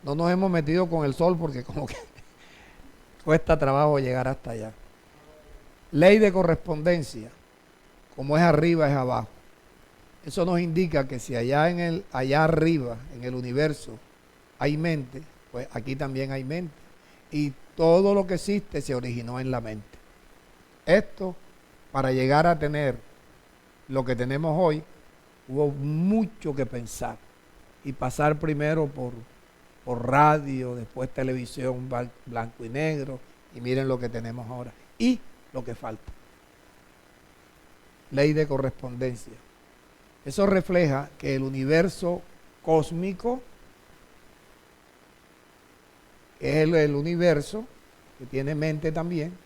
no nos hemos metido con el sol porque como que cuesta trabajo llegar hasta allá. Ley de correspondencia, como es arriba es abajo. Eso nos indica que si allá arriba, en el universo, hay mente, pues aquí también hay mente. Y todo lo que existe se originó en la mente. Esto, para llegar a tener lo que tenemos hoy, hubo mucho que pensar. Y pasar primero por radio, después televisión blanco y negro, y miren lo que tenemos ahora. Y lo que falta. Ley de correspondencia. Eso refleja que el universo cósmico es el universo que tiene mente también,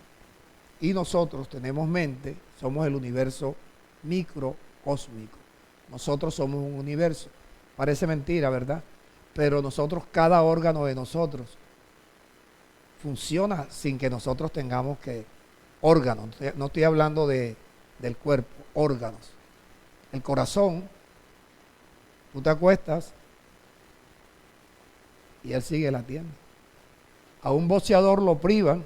y nosotros tenemos mente, somos el universo microcósmico. Nosotros somos un universo. Parece mentira, ¿verdad? Pero nosotros, cada órgano de nosotros funciona sin que nosotros tengamos órganos. No estoy hablando del cuerpo, órganos. El corazón, tú te acuestas y él sigue latiendo. A un boxeador lo privan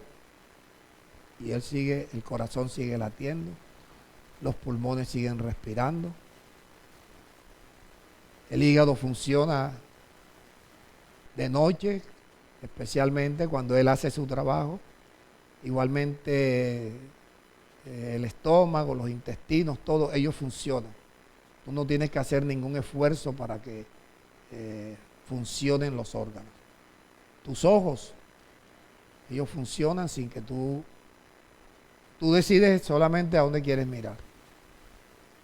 y el corazón sigue latiendo, los pulmones siguen respirando, el hígado funciona de noche, especialmente cuando él hace su trabajo. Igualmente el estómago, los intestinos, todo, ellos funcionan. Tú no tienes que hacer ningún esfuerzo para que funcionen los órganos. Tus ojos, ellos funcionan sin que tú decides solamente a dónde quieres mirar.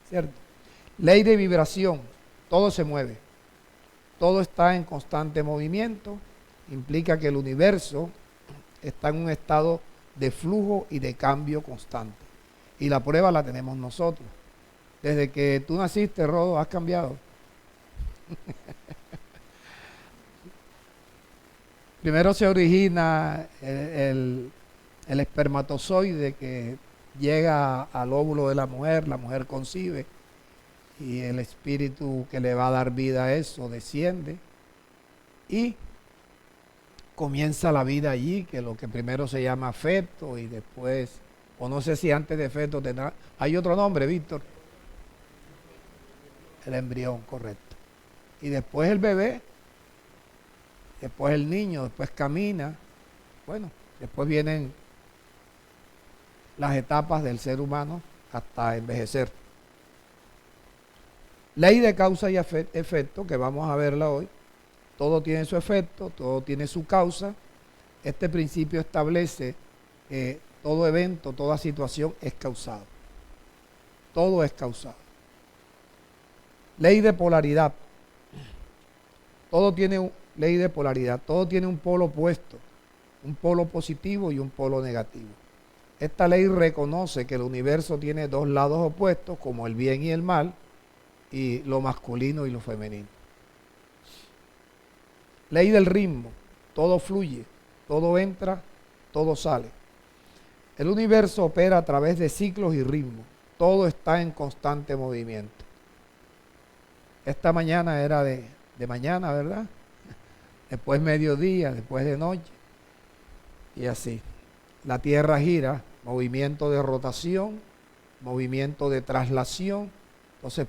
¿Cierto? Ley de vibración, todo se mueve. Todo está en constante movimiento. Implica que el universo está en un estado de flujo y de cambio constante. Y la prueba la tenemos nosotros. Desde que tú naciste, Rodo, has cambiado. Primero se origina el espermatozoide que llega al óvulo de la mujer concibe y el espíritu que le va a dar vida a eso desciende y comienza la vida allí, que lo que primero se llama feto y después, o no sé si antes de feto tendrá, hay otro nombre, Víctor. El embrión, correcto. Y después el bebé, después el niño, después camina. Bueno, después vienen las etapas del ser humano hasta envejecer. Ley de causa y efecto, que vamos a verla hoy. Todo tiene su efecto, todo tiene su causa. Este principio establece que todo evento, toda situación es causado. Todo es causado. Ley de polaridad. Todo tiene ley de polaridad. Todo tiene un polo opuesto, un polo positivo y un polo negativo. Esta ley reconoce que el universo tiene dos lados opuestos, como el bien y el mal, y lo masculino y lo femenino. Ley del ritmo. Todo fluye, todo entra, todo sale. El universo opera a través de ciclos y ritmos. Todo está en constante movimiento. Esta mañana era de mañana, ¿verdad? Después mediodía, después de noche. Y así. La Tierra gira, movimiento de rotación, movimiento de traslación. Entonces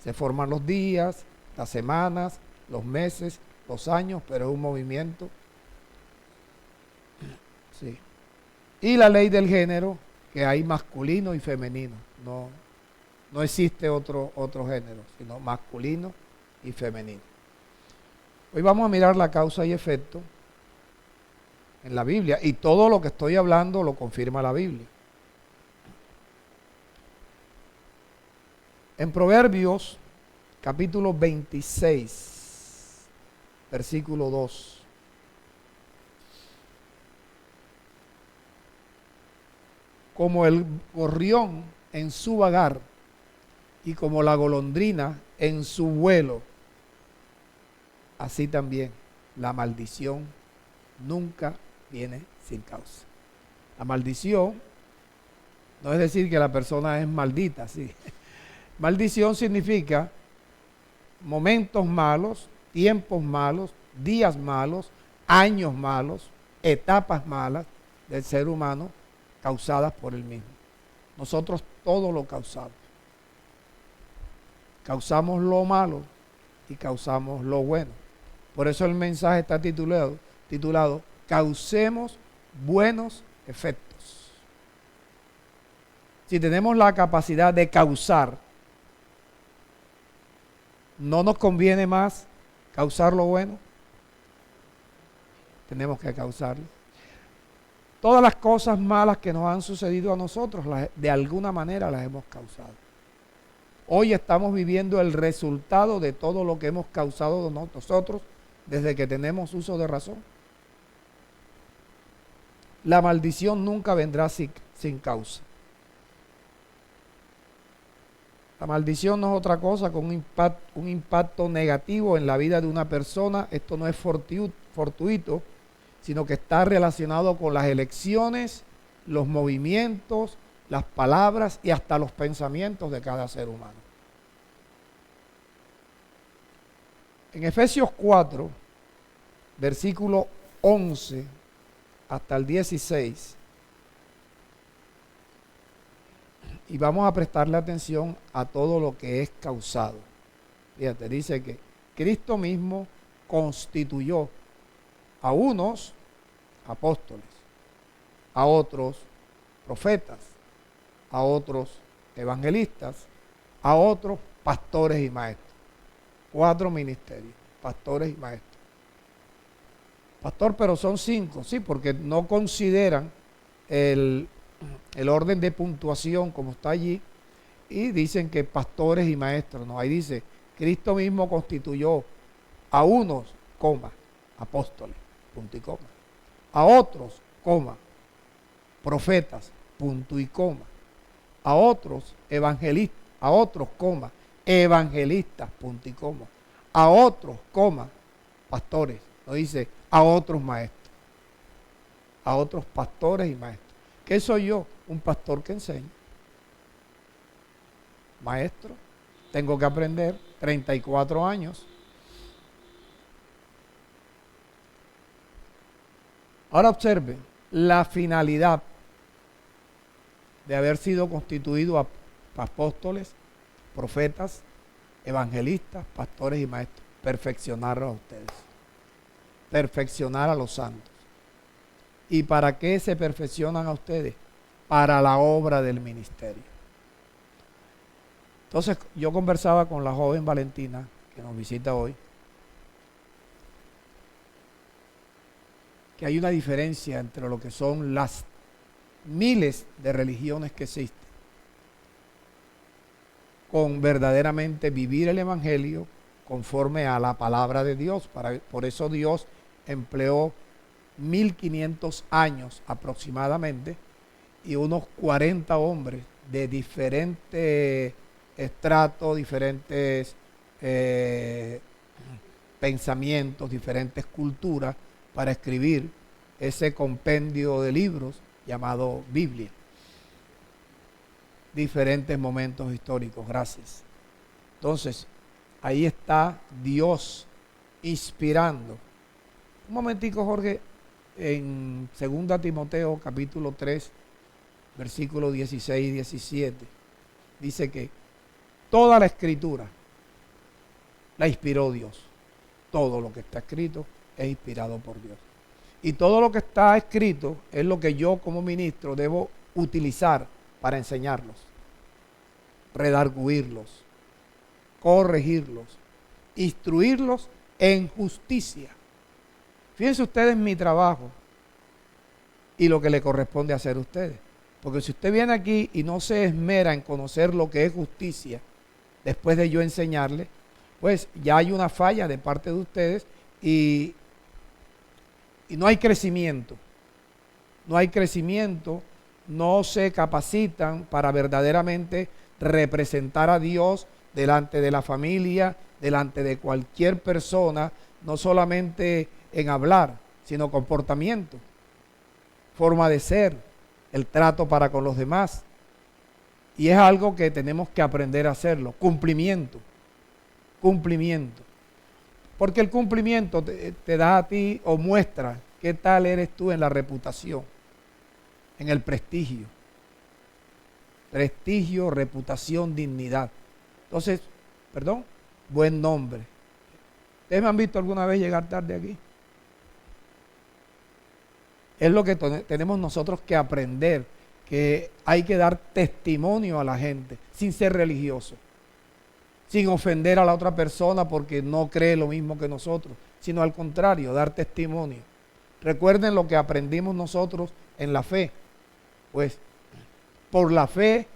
se forman los días, las semanas, los meses, los años, pero es un movimiento. Sí. Y la ley del género, que hay masculino y femenino. No existe otro género, sino masculino y femenino. Hoy vamos a mirar la causa y efecto en la Biblia, y todo lo que estoy hablando lo confirma la Biblia. En Proverbios, capítulo 26, versículo 2. Como el gorrión en su vagar y como la golondrina en su vuelo, así también la maldición nunca viene sin causa. La maldición no es decir que la persona es maldita, sí. Maldición significa momentos malos, tiempos malos, días malos, años malos, etapas malas del ser humano causadas por él mismo. Nosotros todo lo causamos. Causamos lo malo y causamos lo bueno. Por eso el mensaje está titulado Causemos buenos efectos. Si tenemos la capacidad de causar, ¿no nos conviene más causar lo bueno? Tenemos que causarlo. Todas las cosas malas que nos han sucedido a nosotros, de alguna manera las hemos causado. Hoy estamos viviendo el resultado de todo lo que hemos causado nosotros desde que tenemos uso de razón. La maldición nunca vendrá sin causa. La maldición no es otra cosa que un impacto negativo en la vida de una persona. Esto no es fortuito, sino que está relacionado con las elecciones, los movimientos, las palabras y hasta los pensamientos de cada ser humano. En Efesios 4, versículo 11 hasta el 16, y vamos a prestarle atención a todo lo que es causado. Fíjate, dice que Cristo mismo constituyó a unos apóstoles, a otros profetas, a otros evangelistas, a otros pastores y maestros. 4 ministerios, pastores y maestros. Pastor, pero son 5, sí, porque no consideran el orden de puntuación como está allí y dicen que pastores y maestros. No, ahí dice, Cristo mismo constituyó a unos, apóstoles, punto y coma. A otros, profetas, punto y coma. A otros, evangelistas, a otros, evangelistas, punto y coma. A otros, pastores. No dice a otros maestros. A otros pastores y maestros. ¿Qué soy yo? Un pastor que enseña. Maestro. Tengo que aprender. 34 años. Ahora observe la finalidad de haber sido constituido a apóstoles, profetas, evangelistas, pastores y maestros. Perfeccionarlos a ustedes. Perfeccionar a los santos. ¿Y para qué se perfeccionan a ustedes? Para la obra del ministerio. Entonces yo conversaba con la joven Valentina, que nos visita hoy, que hay una diferencia entre lo que son las miles de religiones que existen, con verdaderamente vivir el evangelio conforme a la palabra de Dios. Por eso Dios empleó 1500 años aproximadamente y unos 40 hombres de diferentes estratos, diferentes pensamientos, diferentes culturas para escribir ese compendio de libros llamado Biblia. Diferentes momentos históricos, gracias. Entonces, ahí está Dios inspirando. Un momentico, Jorge, en 2 Timoteo capítulo 3, versículos 16 y 17, dice que toda la escritura la inspiró Dios. Todo lo que está escrito es inspirado por Dios. Y todo lo que está escrito es lo que yo como ministro debo utilizar para enseñarlos, redarguirlos, corregirlos, instruirlos en justicia. Fíjense ustedes mi trabajo y lo que le corresponde hacer a ustedes. Porque si usted viene aquí y no se esmera en conocer lo que es justicia, después de yo enseñarle, pues ya hay una falla de parte de ustedes y no hay crecimiento. No hay crecimiento, no se capacitan para verdaderamente representar a Dios delante de la familia, delante de cualquier persona, no solamente en hablar, sino comportamiento, forma de ser, el trato para con los demás. Y es algo que tenemos que aprender a hacerlo. Cumplimiento. Porque el cumplimiento te da a ti o muestra qué tal eres tú en la reputación, en el prestigio. Prestigio, reputación, dignidad. Entonces, perdón, buen nombre. ¿Ustedes me han visto alguna vez llegar tarde aquí? Es lo que tenemos nosotros que aprender, que hay que dar testimonio a la gente, sin ser religioso, sin ofender a la otra persona porque no cree lo mismo que nosotros, sino al contrario, dar testimonio. Recuerden lo que aprendimos nosotros en la fe. Pues, por la fe,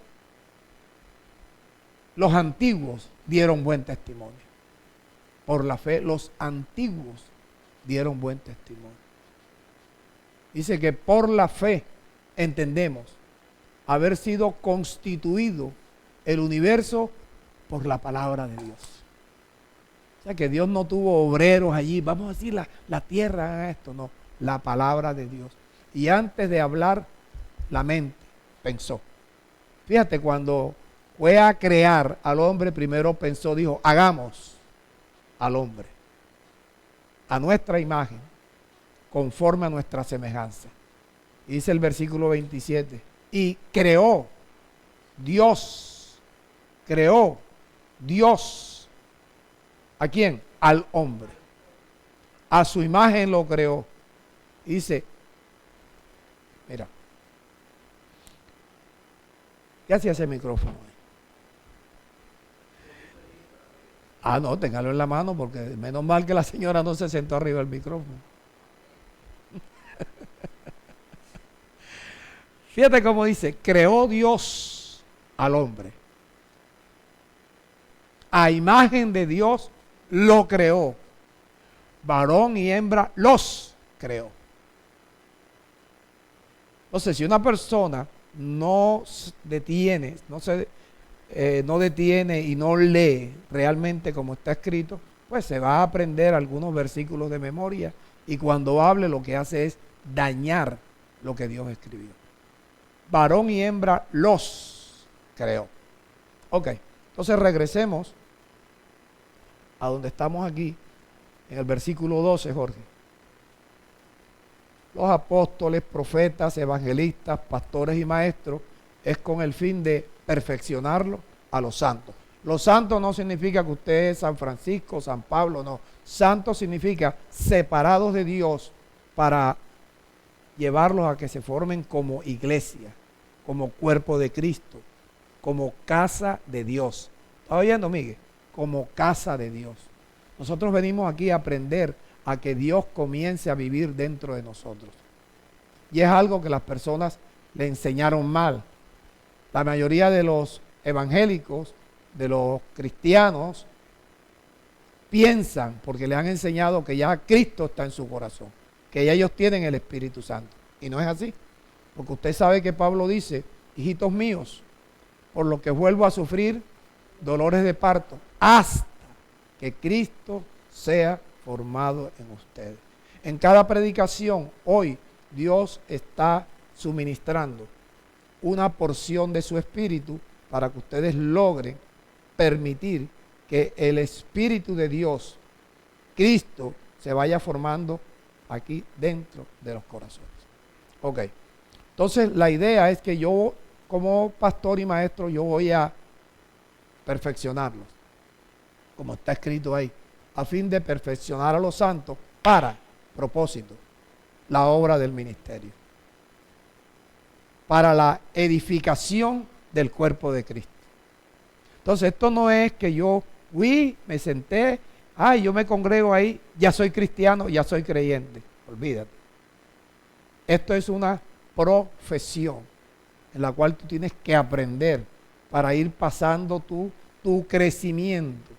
los antiguos dieron buen testimonio. Por la fe, los antiguos dieron buen testimonio. Dice que por la fe entendemos haber sido constituido el universo por la palabra de Dios. O sea que Dios no tuvo obreros allí, vamos a decir la tierra haga esto, no, la palabra de Dios. Y antes de hablar, la mente pensó. Fíjate, cuando fue a crear al hombre, primero pensó, dijo, hagamos al hombre a nuestra imagen, conforme a nuestra semejanza. Y dice el versículo 27, y creó Dios, ¿a quién? Al hombre. A su imagen lo creó. Y dice, mira, ¿qué hacía ese micrófono ahí? Ah, no, téngalo en la mano porque menos mal que la señora no se sentó arriba del micrófono. Fíjate cómo dice, creó Dios al hombre. A imagen de Dios lo creó. Varón y hembra los creó. Entonces, si una persona no detiene y no lee realmente como está escrito, pues se va a aprender algunos versículos de memoria y cuando hable lo que hace es dañar lo que Dios escribió. Varón y hembra los creó. Ok, entonces regresemos a donde estamos aquí, en el versículo 12, Jorge. Los apóstoles, profetas, evangelistas, pastores y maestros es con el fin de perfeccionarlo a los santos. Los santos no significa que usted es San Francisco, San Pablo, no. Santos significa separados de Dios para llevarlos a que se formen como iglesia, como cuerpo de Cristo, como casa de Dios. ¿Está oyendo, Miguel? Como casa de Dios. Nosotros venimos aquí a aprender a que Dios comience a vivir dentro de nosotros. Y es algo que las personas le enseñaron mal. La mayoría de los evangélicos, de los cristianos, piensan, porque le han enseñado que ya Cristo está en su corazón, que ya ellos tienen el Espíritu Santo. Y no es así. Porque usted sabe que Pablo dice, hijitos míos, por lo que vuelvo a sufrir dolores de parto, hasta que Cristo sea formado en ustedes. En cada predicación, hoy, Dios está suministrando una porción de su Espíritu para que ustedes logren permitir que el Espíritu de Dios, Cristo, se vaya formando aquí dentro de los corazones. Ok, entonces la idea es que yo, como pastor y maestro, yo voy a perfeccionarlos, como está escrito ahí, a fin de perfeccionar a los santos para propósito, la obra del ministerio, para la edificación del cuerpo de Cristo. Entonces esto no es que yo me senté, yo me congrego ahí, ya soy cristiano, ya soy creyente. Olvídate. Esto es una profesión en la cual tú tienes que aprender para ir pasando tu crecimiento,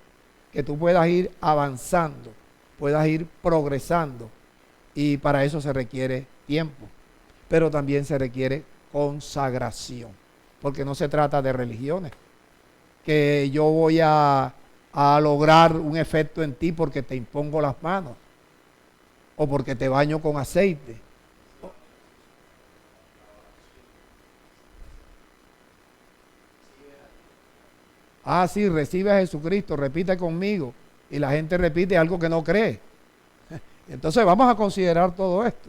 que tú puedas ir avanzando, puedas ir progresando. Y para eso se requiere tiempo, pero también se requiere consagración, porque no se trata de religiones, que yo voy a lograr un efecto en ti porque te impongo las manos o porque te baño con aceite. Sí, recibe a Jesucristo, repite conmigo y la gente repite algo que no cree. Entonces vamos a considerar todo esto.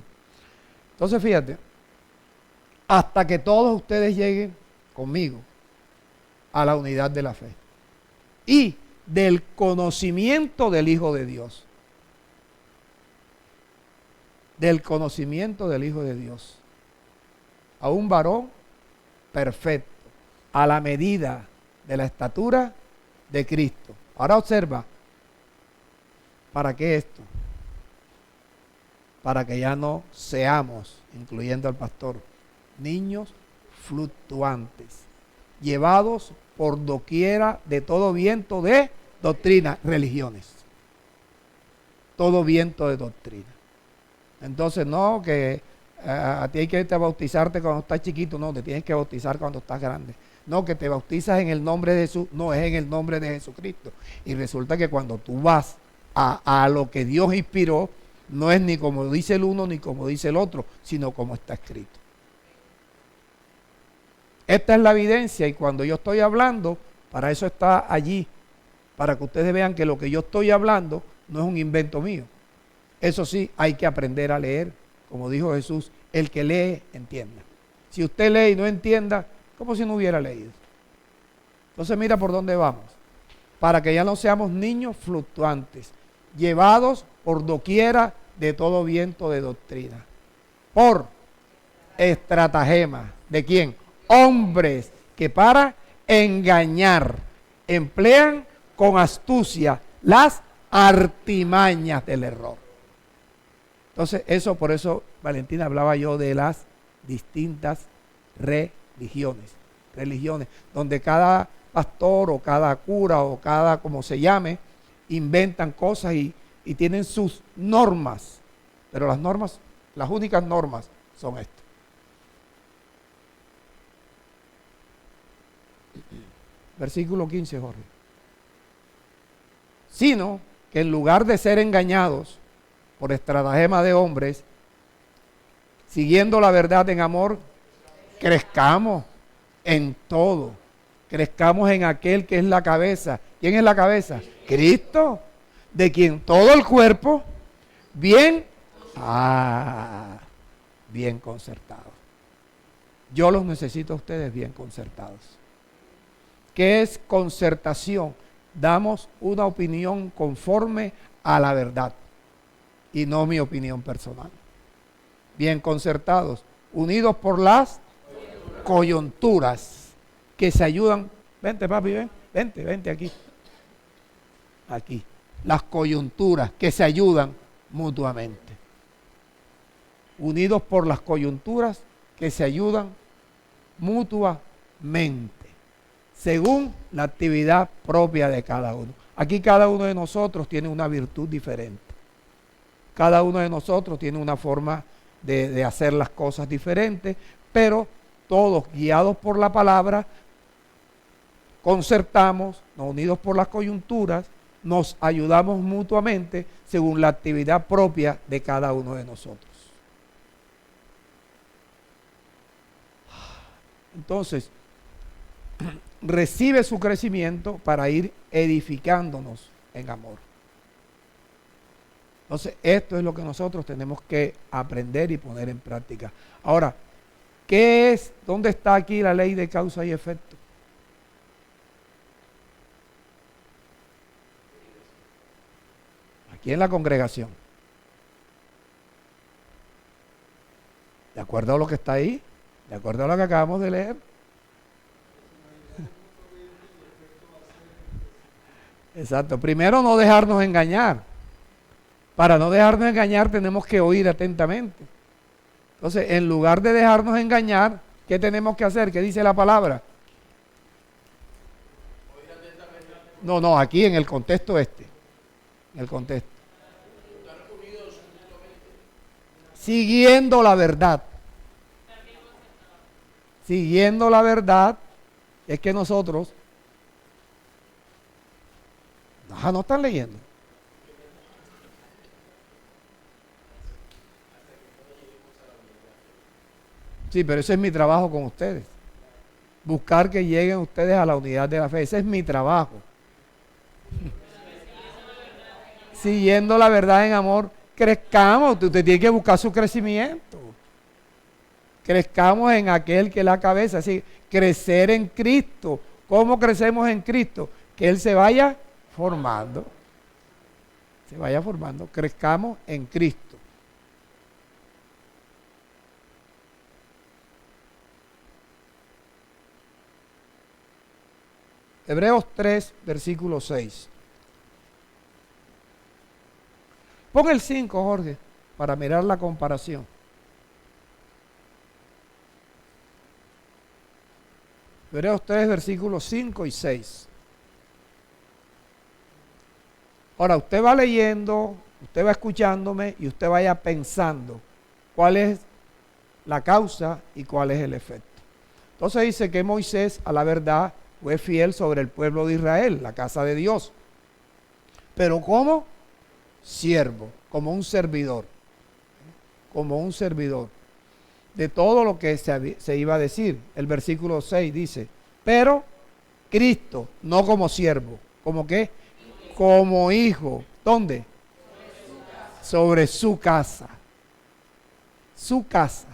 Entonces fíjate, hasta que todos ustedes lleguen conmigo a la unidad de la fe y del conocimiento del Hijo de Dios. Del conocimiento del Hijo de Dios. A un varón perfecto, a la medida de la estatura de Cristo. Ahora observa, ¿para qué esto? Para que ya no seamos, incluyendo al pastor, niños fluctuantes, llevados por doquiera de todo viento de doctrina, religiones. Todo viento de doctrina. Entonces, no, que a ti hay que bautizarte cuando estás chiquito, no, te tienes que bautizar cuando estás grande. No, que te bautizas en el nombre de Jesús, no, es en el nombre de Jesucristo. Y resulta que cuando tú vas a lo que Dios inspiró, no es ni como dice el uno ni como dice el otro, sino como está escrito. Esta es la evidencia, y cuando yo estoy hablando, para eso está allí, para que ustedes vean que lo que yo estoy hablando no es un invento mío. Eso sí, hay que aprender a leer, como dijo Jesús, el que lee, entienda. Si usted lee y no entienda, como si no hubiera leído. Entonces mira por dónde vamos, para que ya no seamos niños fluctuantes, llevados por doquiera de todo viento de doctrina, por estratagema, ¿de quién? Hombres que para engañar emplean con astucia las artimañas del error. Entonces, por eso, Valentina, hablaba yo de las distintas religiones, donde cada pastor o cada cura o cada, como se llame, inventan cosas y tienen sus normas, pero las normas, las únicas normas son estas. Versículo 15, Jorge. Sino que en lugar de ser engañados por estratagema de hombres, siguiendo la verdad en amor, crezcamos en todo. Crezcamos en aquel que es la cabeza. ¿Quién es la cabeza? Cristo, de quien todo el cuerpo bien concertado. Yo los necesito a ustedes bien concertados. ¿Qué es concertación? Damos una opinión conforme a la verdad y no mi opinión personal. Bien concertados, unidos por las coyunturas que se ayudan. Vente, papi, vente aquí. Aquí. Las coyunturas que se ayudan mutuamente. Unidos por las coyunturas que se ayudan mutuamente, según la actividad propia de cada uno. Aquí cada uno de nosotros tiene una virtud diferente. Cada uno de nosotros tiene una forma de hacer las cosas diferentes, pero todos guiados por la palabra, concertamos, nos unidos por las coyunturas, nos ayudamos mutuamente según la actividad propia de cada uno de nosotros. Entonces, recibe su crecimiento para ir edificándonos en amor. Entonces, esto es lo que nosotros tenemos que aprender y poner en práctica. Ahora, ¿qué es? ¿Dónde está aquí la ley de causa y efecto? Aquí en la congregación. ¿De acuerdo a lo que está ahí? ¿De acuerdo a lo que acabamos de leer? Exacto. Primero, no dejarnos engañar. Para no dejarnos engañar tenemos que oír atentamente. Entonces, en lugar de dejarnos engañar, ¿qué tenemos que hacer? ¿Qué dice la palabra? No, aquí en el contexto En el contexto. Siguiendo la verdad. Siguiendo la verdad es que nosotros... no están leyendo. Sí, pero ese es mi trabajo con ustedes. Buscar que lleguen ustedes a la unidad de la fe. Ese es mi trabajo. siguiendo la verdad en amor, crezcamos. Usted tiene que buscar su crecimiento. Crezcamos en aquel que es la cabeza. Así, crecer en Cristo. ¿Cómo crecemos en Cristo? Que Él se vaya formando. Se vaya formando. Crezcamos en Cristo. Hebreos 3, versículo 6. Pon el 5, Jorge, para mirar la comparación. Hebreos 3, versículos 5 y 6. Ahora, usted va leyendo, usted va escuchándome y usted vaya pensando cuál es la causa y cuál es el efecto. Entonces dice que Moisés, a la verdad, fue fiel sobre el pueblo de Israel, la casa de Dios. Pero como siervo, como un servidor de todo lo que se iba a decir. El versículo 6 dice, pero Cristo, no como siervo, ¿como qué? Como hijo. ¿Dónde? Sobre su casa. Su casa.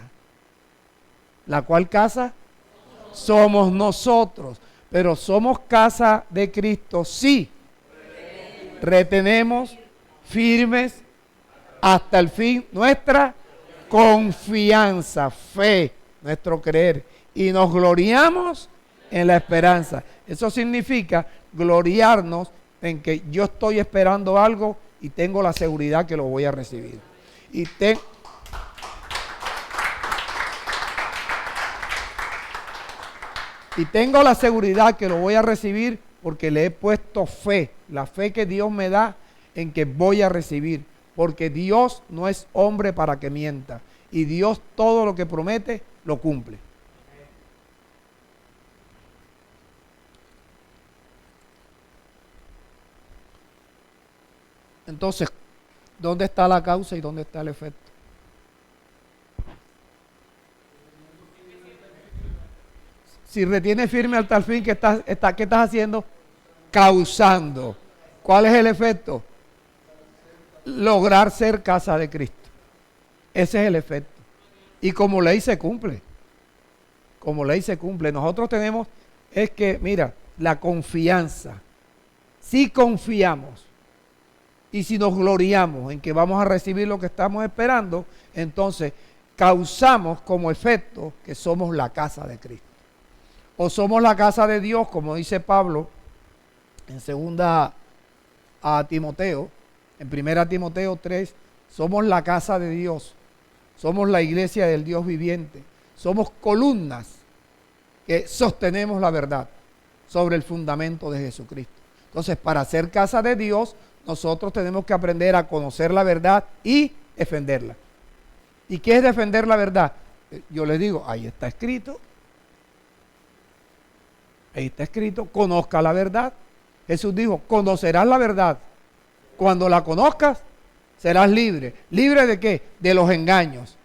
¿La cual casa? Somos nosotros. Pero somos casa de Cristo, sí. Retenemos firmes hasta el fin nuestra confianza, fe, nuestro creer. Y nos gloriamos en la esperanza. Eso significa gloriarnos en que yo estoy esperando algo y tengo la seguridad que lo voy a recibir. Y tengo la seguridad que lo voy a recibir porque le he puesto fe, la fe que Dios me da en que voy a recibir. Porque Dios no es hombre para que mienta. Y Dios todo lo que promete, lo cumple. Entonces, ¿dónde está la causa y dónde está el efecto? Si retienes firme hasta el fin, ¿qué estás haciendo? Causando. ¿Cuál es el efecto? Lograr ser casa de Cristo. Ese es el efecto. Y como ley se cumple. Como ley se cumple. Nosotros tenemos, es que, mira, la confianza. Si confiamos y si nos gloriamos en que vamos a recibir lo que estamos esperando, entonces causamos como efecto que somos la casa de Cristo. O somos la casa de Dios, como dice Pablo en 2 a Timoteo, en 1 Timoteo 3, somos la casa de Dios, somos la iglesia del Dios viviente, somos columnas que sostenemos la verdad sobre el fundamento de Jesucristo. Entonces, para ser casa de Dios, nosotros tenemos que aprender a conocer la verdad y defenderla. ¿Y qué es defender la verdad? Yo les digo, ahí está escrito. Ahí está escrito, conozca la verdad. Jesús dijo, conocerás la verdad. Cuando la conozcas, serás libre. ¿Libre de qué? De los engaños,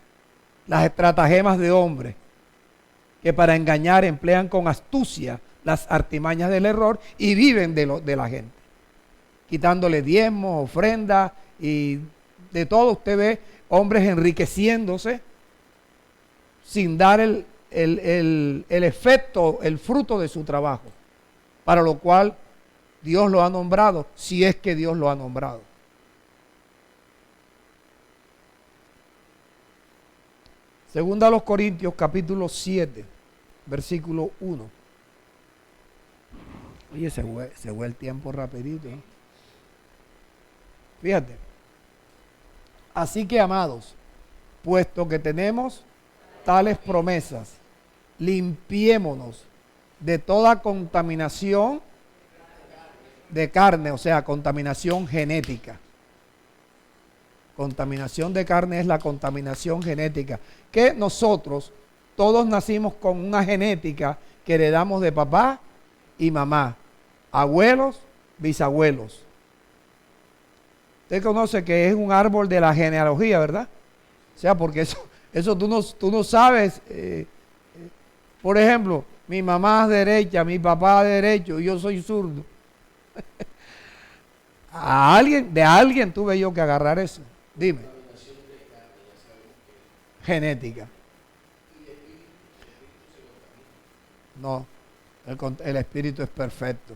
las estratagemas de hombres, que para engañar emplean con astucia las artimañas del error y viven de la gente, quitándole diezmos, ofrendas y de todo. Usted ve hombres enriqueciéndose sin dar el efecto, el fruto de su trabajo, para lo cual Dios lo ha nombrado, si es que Dios lo ha nombrado. Segunda a los Corintios, capítulo 7, versículo 1. Oye, se fue el tiempo rapidito, ¿no? Fíjate. Así que, amados, puesto que tenemos tales promesas, limpiémonos de toda contaminación de carne, o sea, contaminación genética. Contaminación de carne es la contaminación genética, que nosotros todos nacimos con una genética que heredamos de papá y mamá, abuelos, bisabuelos. Usted conoce que es un árbol de la genealogía, ¿verdad? O sea, porque eso tú no sabes. Por ejemplo, mi mamá es derecha, mi papá es derecho y yo soy zurdo. De alguien tuve yo que agarrar eso. Dime. Genética. No, el espíritu es perfecto.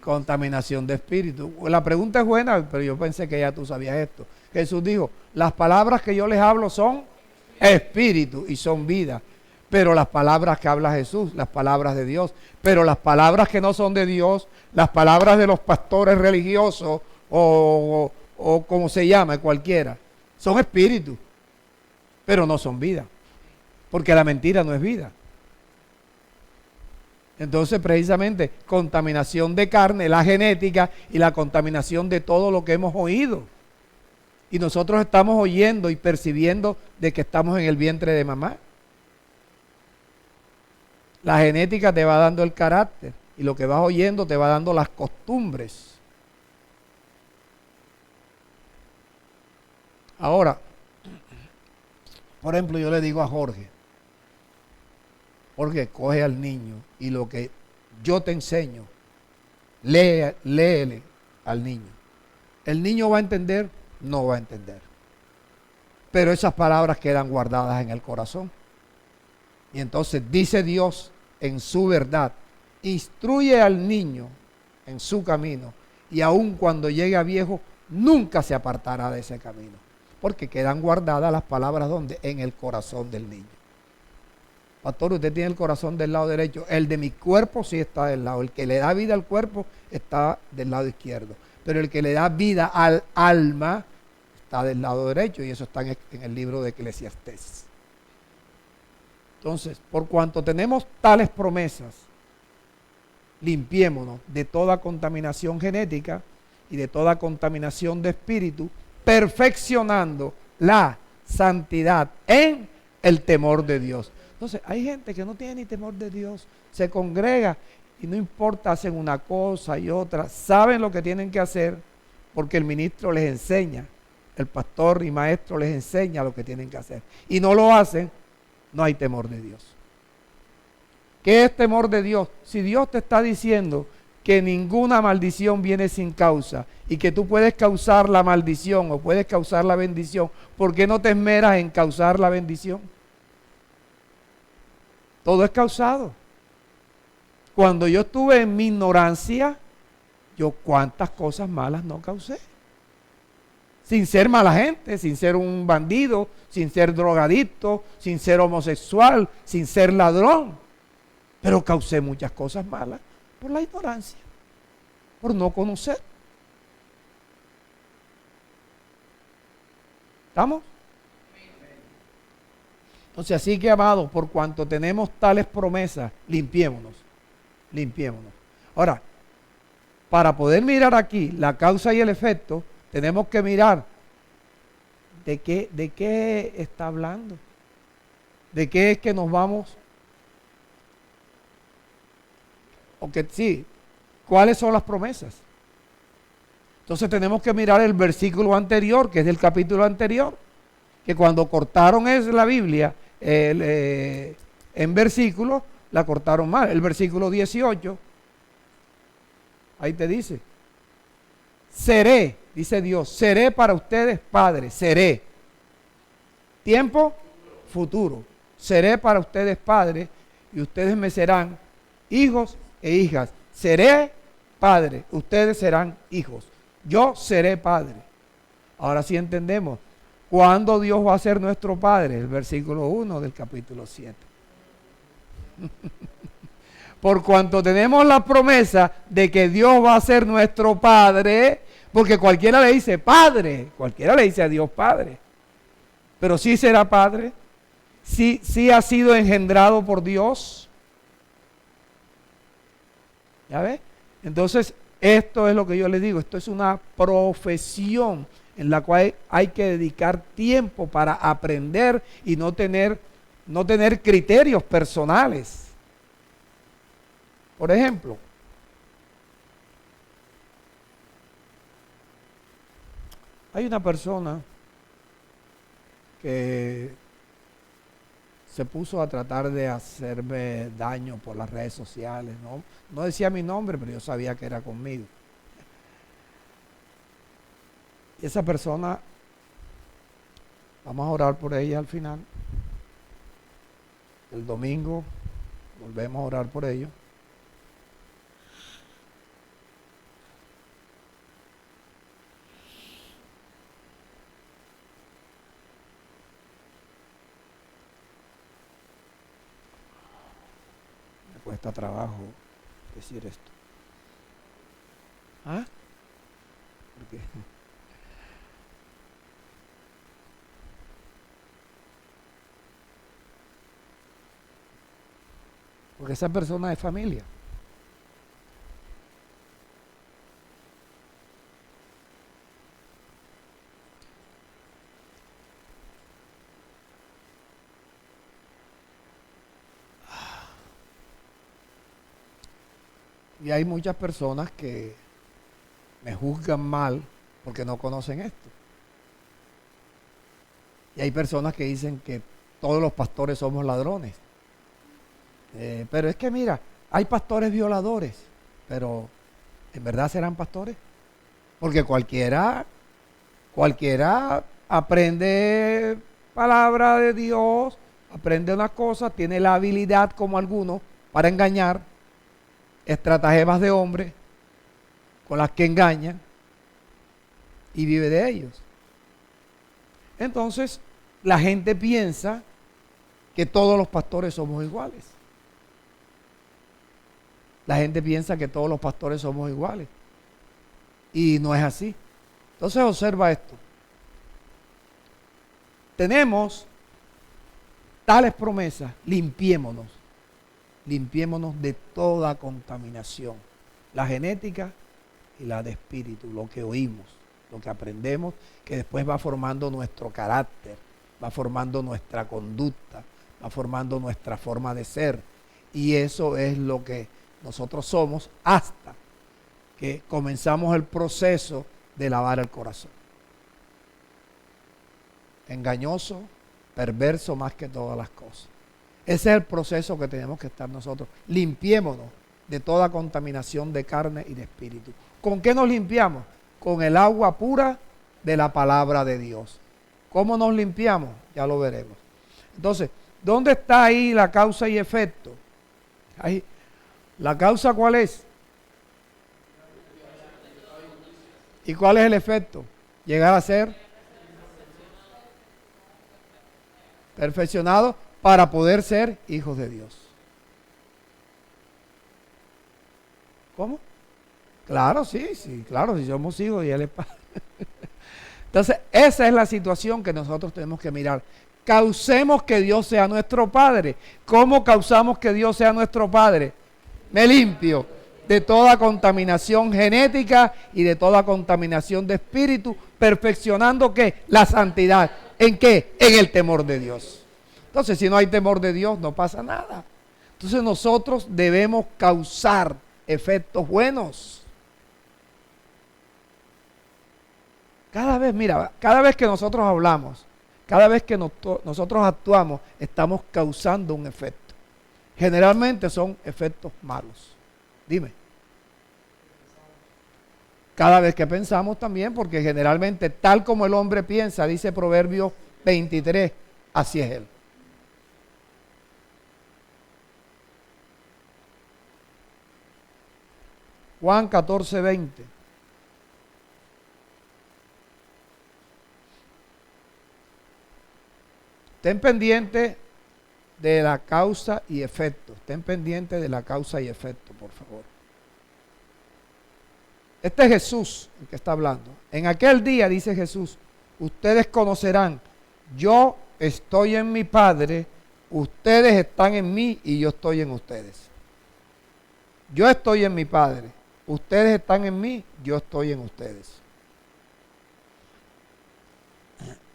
Contaminación de espíritu. La pregunta es buena, pero yo pensé que ya tú sabías esto. Jesús dijo, las palabras que yo les hablo son espíritu y son vida. Pero las palabras que habla Jesús, las palabras de Dios, pero las palabras que no son de Dios, las palabras de los pastores religiosos o como se llame cualquiera, son espíritu, pero no son vida. Porque la mentira no es vida. Entonces, precisamente, contaminación de carne, la genética y la contaminación de todo lo que hemos oído. Y nosotros estamos oyendo y percibiendo de que estamos en el vientre de mamá. La genética te va dando el carácter y lo que vas oyendo te va dando las costumbres. Ahora, por ejemplo, yo le digo a Jorge, coge al niño y lo que yo te enseño, léele al niño. ¿El niño va a entender? No va a entender. Pero esas palabras quedan guardadas en el corazón. Y entonces dice Dios en su verdad, instruye al niño en su camino y aun cuando llegue a viejo, nunca se apartará de ese camino. Porque quedan guardadas las palabras ¿dónde? En el corazón del niño. Pastor, usted tiene el corazón del lado derecho. El de mi cuerpo sí está del lado. El que le da vida al cuerpo está del lado izquierdo. Pero el que le da vida al alma está del lado derecho. Y eso está en el libro de Eclesiastés. Entonces, por cuanto tenemos tales promesas, limpiémonos de toda contaminación genética y de toda contaminación de espíritu, perfeccionando la santidad en el temor de Dios. Entonces, hay gente que no tiene ni temor de Dios, se congrega y no importa, hacen una cosa y otra, saben lo que tienen que hacer porque el ministro les enseña, el pastor y maestro les enseña lo que tienen que hacer. Y no lo hacen, no hay temor de Dios. ¿Qué es temor de Dios? Si Dios te está diciendo que ninguna maldición viene sin causa y que tú puedes causar la maldición o puedes causar la bendición, ¿por qué no te esmeras en causar la bendición? Todo es causado. Cuando yo estuve en mi ignorancia, yo cuántas cosas malas no causé. Sin ser mala gente, sin ser un bandido, sin ser drogadicto, sin ser homosexual, sin ser ladrón. Pero causé muchas cosas malas por la ignorancia, por no conocer. ¿Estamos? Entonces, así que, amados, por cuanto tenemos tales promesas, limpiémonos. Ahora, para poder mirar aquí la causa y el efecto, tenemos que mirar de qué está hablando, de qué es que nos vamos, ¿cuáles son las promesas? Entonces tenemos que mirar el versículo anterior, que es del capítulo anterior, que cuando cortaron la Biblia, en versículos, la cortaron mal. El versículo 18, ahí te dice, seré, dice Dios, seré para ustedes padre, seré. Tiempo futuro. Seré para ustedes padre y ustedes me serán hijos e hijas. Seré padre, ustedes serán hijos. Yo seré padre. Ahora sí entendemos. ¿Cuándo Dios va a ser nuestro Padre? El versículo 1 del capítulo 7. Por cuanto tenemos la promesa de que Dios va a ser nuestro Padre, porque cualquiera le dice Padre, cualquiera le dice a Dios Padre, pero sí será Padre, sí ha sido engendrado por Dios. ¿Ya ves? Entonces, esto es lo que yo les digo, esto es una profesión en la cual hay que dedicar tiempo para aprender y no tener criterios personales. Por ejemplo, hay una persona que se puso a tratar de hacerme daño por las redes sociales, ¿no? No decía mi nombre, pero yo sabía que era conmigo. Y esa persona, vamos a orar por ella al final. El domingo volvemos a orar por ellos. Me cuesta trabajo decir esto. ¿Ah? ¿Por qué? Porque esa persona es familia. Y hay muchas personas que me juzgan mal porque no conocen esto. Y hay personas que dicen que todos los pastores somos ladrones. Pero es que mira, hay pastores violadores, pero ¿en verdad serán pastores? Porque cualquiera aprende palabra de Dios, aprende unas cosas, tiene la habilidad como algunos para engañar, estratagemas de hombres con las que engañan y vive de ellos. Entonces, la gente piensa que todos los pastores somos iguales. La gente piensa que todos los pastores somos iguales. Y no es así. Entonces observa esto. Tenemos tales promesas, limpiémonos de toda contaminación, la genética y la de espíritu, lo que oímos, lo que aprendemos, que después va formando nuestro carácter, va formando nuestra conducta, va formando nuestra forma de ser, y eso es lo que nosotros somos hasta que comenzamos el proceso de lavar el corazón. Engañoso, perverso más que todas las cosas. Ese es el proceso que tenemos que estar nosotros. Limpiémonos de toda contaminación de carne y de espíritu. ¿Con qué nos limpiamos? Con el agua pura de la palabra de Dios. ¿Cómo nos limpiamos? Ya lo veremos. Entonces, ¿dónde está ahí la causa y efecto? Ahí. ¿La causa cuál es? ¿Y cuál es el efecto? Llegar a ser perfeccionado para poder ser hijos de Dios. ¿Cómo? Claro, sí, claro, si somos hijos y Él es Padre. Entonces, esa es la situación que nosotros tenemos que mirar. Causemos que Dios sea nuestro Padre. ¿Cómo causamos que Dios sea nuestro Padre? Me limpio de toda contaminación genética y de toda contaminación de espíritu, perfeccionando ¿qué? La santidad. ¿En qué? En el temor de Dios. Entonces, si no hay temor de Dios, no pasa nada. Entonces, nosotros debemos causar efectos buenos. Cada vez que nosotros hablamos, cada vez que nosotros actuamos, estamos causando un efecto. Generalmente son efectos malos. Dime. Cada vez que pensamos también, porque generalmente tal como el hombre piensa, dice Proverbios 23, así es él. Juan 14, 20. Estén pendientes de la causa y efecto. Estén pendientes de la causa y efecto, por favor. Este es Jesús el que está hablando. En aquel día, dice Jesús, ustedes conocerán, yo estoy en mi Padre, ustedes están en mí y yo estoy en ustedes. Yo estoy en mi Padre, ustedes están en mí, yo estoy en ustedes.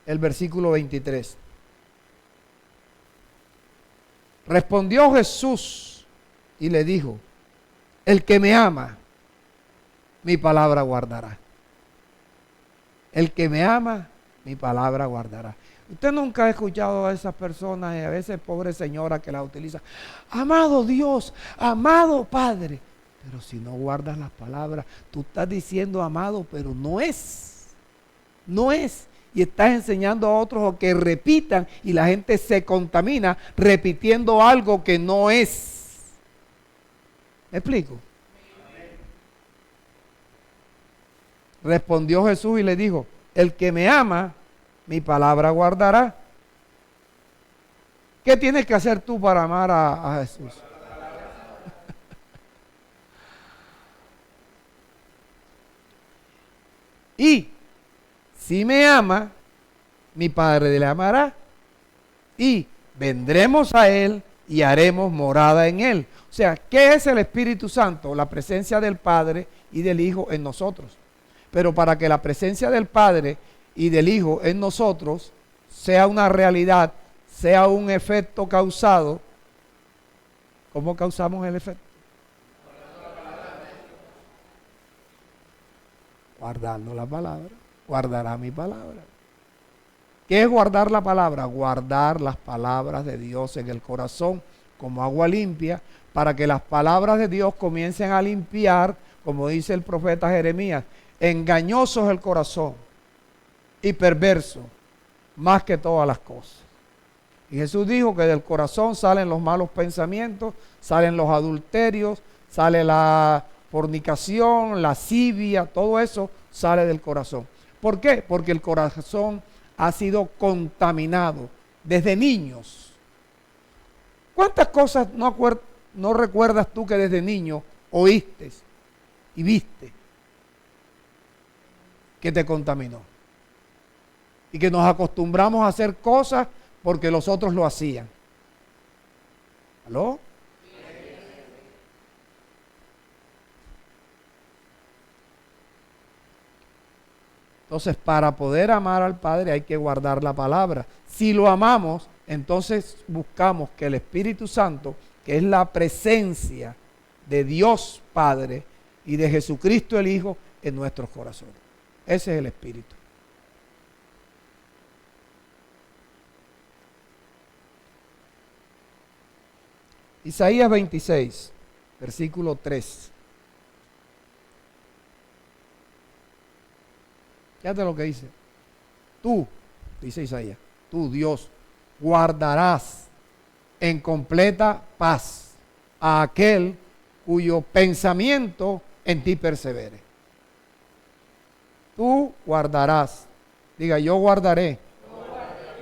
El versículo 23. Respondió Jesús y le dijo, el que me ama, mi palabra guardará. El que me ama, mi palabra guardará. Usted nunca ha escuchado a esas personas y a veces pobre señora que la utiliza. Amado Dios, amado Padre. Pero si no guardas las palabras, tú estás diciendo amado, pero no es. no es. Y estás enseñando a otros que repitan y la gente se contamina repitiendo algo que no es. ¿Me explico? Respondió Jesús y le dijo, el que me ama, mi palabra guardará. ¿Qué tienes que hacer tú para amar a Jesús? Y si me ama, mi Padre le amará. Y vendremos a Él y haremos morada en Él. O sea, ¿qué es el Espíritu Santo? La presencia del Padre y del Hijo en nosotros. Pero para que la presencia del Padre y del Hijo en nosotros sea una realidad, sea un efecto causado, ¿cómo causamos el efecto? Guardando la palabra. Guardará mi palabra. ¿Qué es guardar la palabra? Guardar las palabras de Dios en el corazón como agua limpia, para que las palabras de Dios comiencen a limpiar, como dice el profeta Jeremías. Engañoso es el corazón y perverso más que todas las cosas. Y Jesús dijo que del corazón salen los malos pensamientos, salen los adulterios, sale la fornicación, lascivia, todo eso sale del corazón. ¿Por qué? Porque el corazón ha sido contaminado desde niños. ¿Cuántas cosas no recuerdas tú que desde niño oíste y viste que te contaminó? Y que nos acostumbramos a hacer cosas porque los otros lo hacían. ¿Aló? Entonces, para poder amar al Padre hay que guardar la palabra. Si lo amamos, entonces buscamos que el Espíritu Santo, que es la presencia de Dios Padre y de Jesucristo el Hijo, en nuestros corazones. Ese es el Espíritu. Isaías 26, versículo 3. Fíjate lo que dice. Tú, dice Isaías, tú, Dios, guardarás en completa paz a aquel cuyo pensamiento en ti persevere. Tú guardarás. Diga, yo guardaré.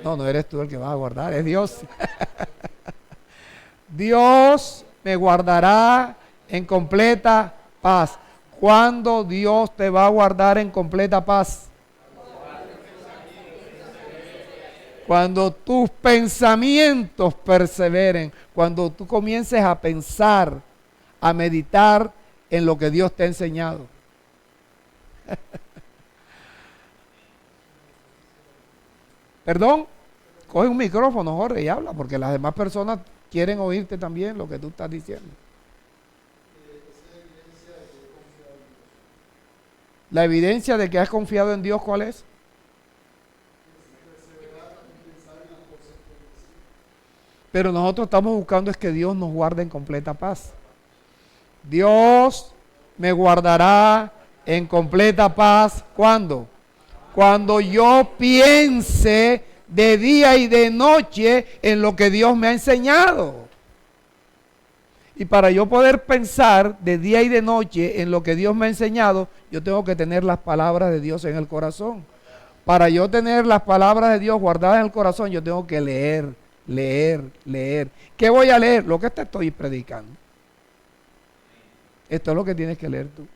No, no eres tú el que vas a guardar, es Dios. Dios me guardará en completa paz. ¿Cuándo Dios te va a guardar en completa paz? Cuando tus pensamientos perseveren, cuando tú comiences a pensar, a meditar en lo que Dios te ha enseñado. Perdón, coge un micrófono, Jorge, y habla, porque las demás personas quieren oírte también lo que tú estás diciendo. La evidencia de que has confiado en Dios, ¿cuál es? Pero nosotros estamos buscando es que Dios nos guarde en completa paz. Dios me guardará en completa paz. ¿Cuándo? Cuando yo piense de día y de noche en lo que Dios me ha enseñado. Y para yo poder pensar de día y de noche en lo que Dios me ha enseñado, yo tengo que tener las palabras de Dios en el corazón. Para yo tener las palabras de Dios guardadas en el corazón, yo tengo que leer. ¿Qué voy a leer? Lo que te estoy predicando. Esto es lo que tienes que leer tú.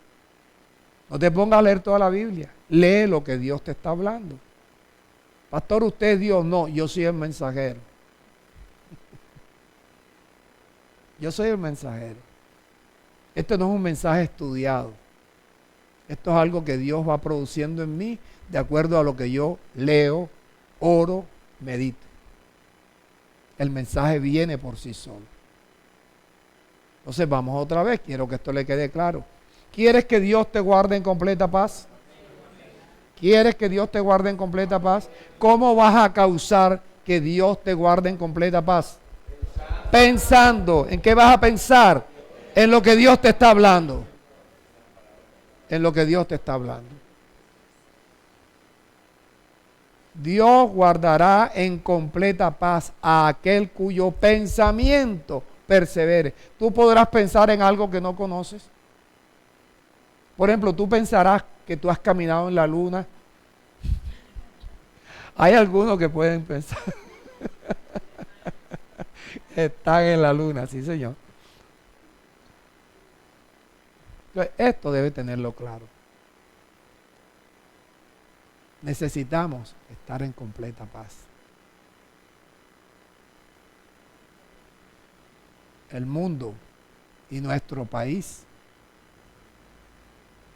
No te pongas a leer toda la Biblia. Lee lo que Dios te está hablando. Pastor, ¿usted es Dios? No, yo soy el mensajero. Yo soy el mensajero. Esto no es un mensaje estudiado. Esto es algo que Dios va produciendo en mí de acuerdo a lo que yo leo, oro, medito. El mensaje viene por sí solo. Entonces vamos otra vez, quiero que esto le quede claro. ¿Quieres que Dios te guarde en completa paz? ¿Quieres que Dios te guarde en completa paz? ¿Cómo vas a causar que Dios te guarde en completa paz? Pensando. ¿En qué vas a pensar? En lo que Dios te está hablando. En lo que Dios te está hablando. Dios guardará en completa paz a aquel cuyo pensamiento persevere. Tú podrás pensar en algo que no conoces. Por ejemplo, tú pensarás que tú has caminado en la luna. Hay algunos que pueden pensar están en la luna, sí señor. Entonces, esto debe tenerlo claro. Necesitamos estar en completa paz. El mundo y nuestro país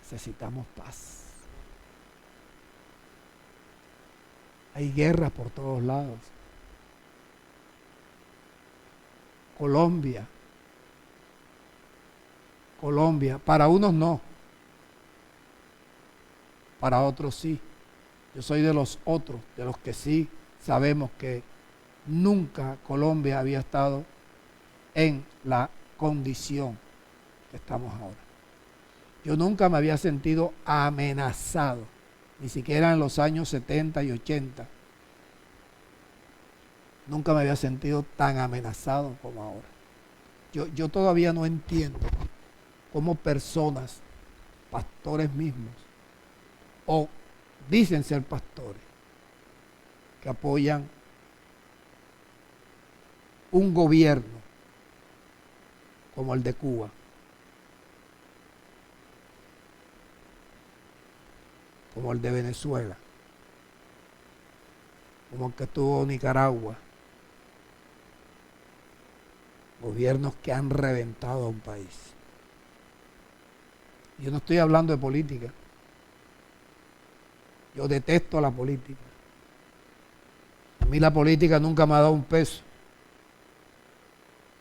necesitamos paz. Hay guerras por todos lados. Colombia, para unos no, para otros sí. Yo soy de los otros, de los que sí sabemos que nunca Colombia había estado en la condición que estamos ahora. Yo nunca me había sentido amenazado, ni siquiera en los años 70 y 80. Nunca me había sentido tan amenazado como ahora. Yo todavía no entiendo cómo personas, pastores mismos, o dicen ser pastores, que apoyan un gobierno como el de Cuba, como el de Venezuela, como el que tuvo Nicaragua, gobiernos que han reventado a un país. Yo no estoy hablando de política. Yo detesto la política. A mí la política nunca me ha dado un peso,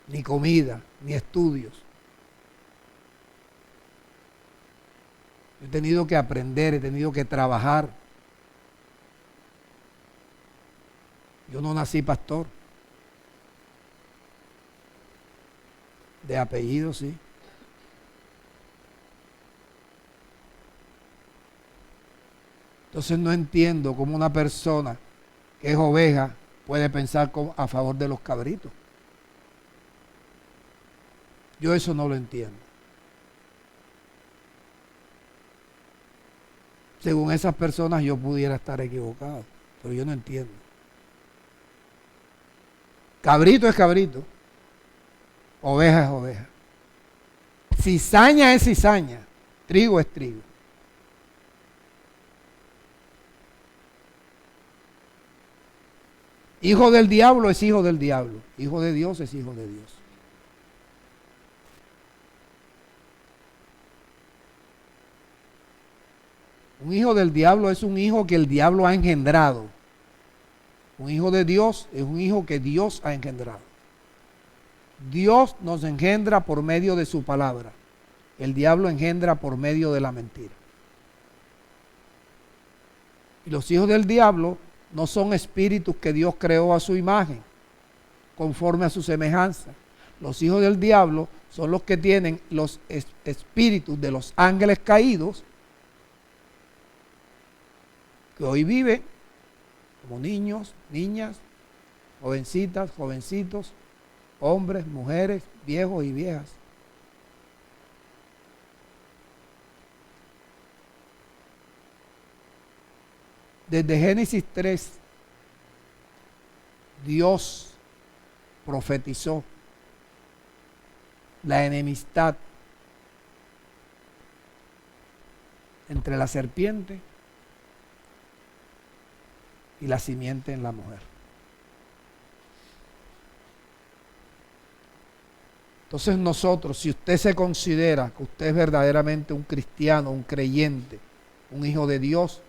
ni comida, ni estudios. He tenido que aprender, he tenido que trabajar. Yo no nací pastor. De apellido, sí. Entonces no entiendo cómo una persona que es oveja puede pensar a favor de los cabritos. Yo eso no lo entiendo. Según esas personas yo pudiera estar equivocado, pero yo no entiendo. Cabrito es cabrito, oveja es oveja. Cizaña es cizaña, trigo es trigo. Hijo del diablo es hijo del diablo. Hijo de Dios es hijo de Dios. Un hijo del diablo es un hijo que el diablo ha engendrado. Un hijo de Dios es un hijo que Dios ha engendrado. Dios nos engendra por medio de su palabra. El diablo engendra por medio de la mentira. Y los hijos del diablo no son espíritus que Dios creó a su imagen, conforme a su semejanza. Los hijos del diablo son los que tienen los espíritus de los ángeles caídos, que hoy viven como niños, niñas, jovencitas, jovencitos, hombres, mujeres, viejos y viejas. Desde Génesis 3, Dios profetizó la enemistad entre la serpiente y la simiente en la mujer. Entonces nosotros, si usted se considera que usted es verdaderamente un cristiano, un creyente, un hijo de Dios,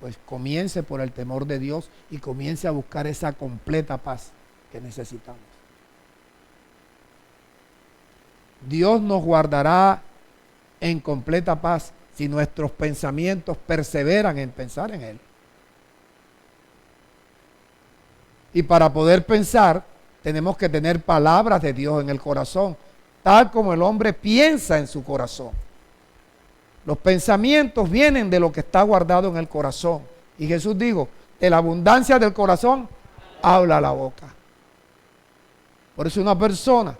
pues comience por el temor de Dios y comience a buscar esa completa paz que necesitamos. Dios nos guardará en completa paz si nuestros pensamientos perseveran en pensar en Él. Y para poder pensar, tenemos que tener palabras de Dios en el corazón, tal como el hombre piensa en su corazón. Los pensamientos vienen de lo que está guardado en el corazón. Y Jesús dijo, de la abundancia del corazón habla la boca. Por eso una persona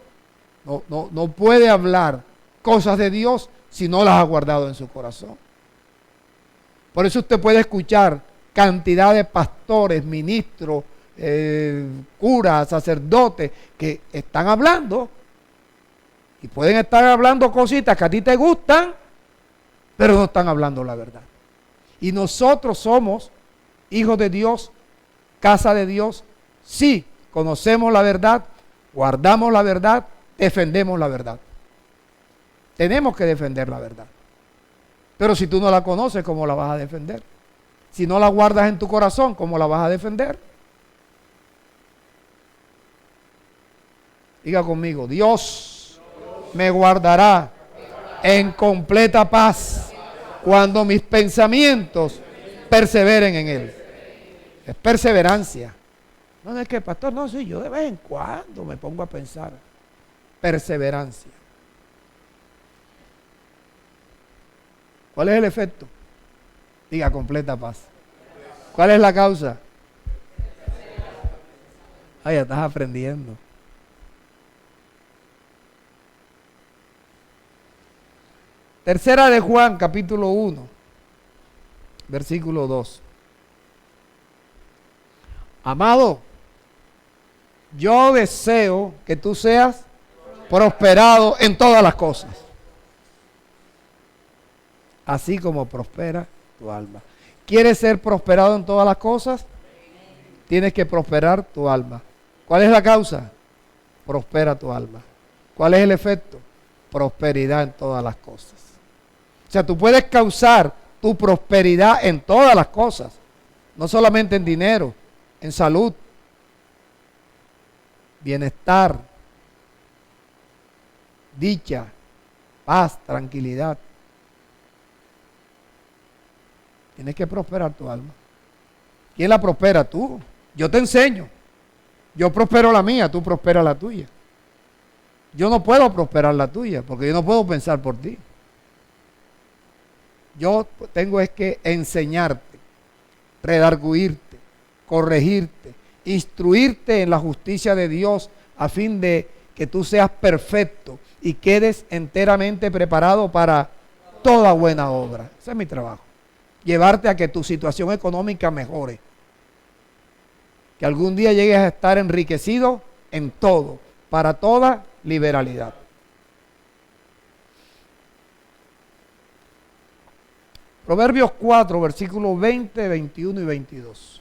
no puede hablar cosas de Dios si no las ha guardado en su corazón. Por eso usted puede escuchar cantidad de pastores, ministros, curas, sacerdotes que están hablando y pueden estar hablando cositas que a ti te gustan, pero no están hablando la verdad. Y nosotros somos hijos de Dios, casa de Dios, sí, conocemos la verdad, guardamos la verdad, defendemos la verdad. Tenemos que defender la verdad. Pero si tú no la conoces, ¿cómo la vas a defender? Si no la guardas en tu corazón, ¿cómo la vas a defender? Diga conmigo, Dios me guardará en completa paz cuando mis pensamientos perseveren en Él. Es perseverancia. No es que, pastor, no, sí, yo de vez en cuando me pongo a pensar. Perseverancia. ¿Cuál es el efecto? Diga, completa paz. ¿Cuál es la causa? Ah, ya estás aprendiendo. Tercera de Juan, capítulo 1, versículo 2. Amado, yo deseo que tú seas prosperado en todas las cosas, así como prospera tu alma. ¿Quieres ser prosperado en todas las cosas? Tienes que prosperar tu alma. ¿Cuál es la causa? Prospera tu alma. ¿Cuál es el efecto? Prosperidad en todas las cosas. O sea, tú puedes causar tu prosperidad en todas las cosas, no solamente en dinero, en salud, bienestar, dicha, paz, tranquilidad. Tienes que prosperar tu alma. ¿Quién la prospera? Tú. Yo te enseño. Yo prospero la mía, tú prosperas la tuya. Yo no puedo prosperar la tuya porque yo no puedo pensar por ti. Yo tengo es que enseñarte, redarguirte, corregirte, instruirte en la justicia de Dios a fin de que tú seas perfecto y quedes enteramente preparado para toda buena obra. Ese es mi trabajo. Llevarte a que tu situación económica mejore. Que algún día llegues a estar enriquecido en todo, para toda liberalidad. Proverbios 4, versículos 20, 21 y 22.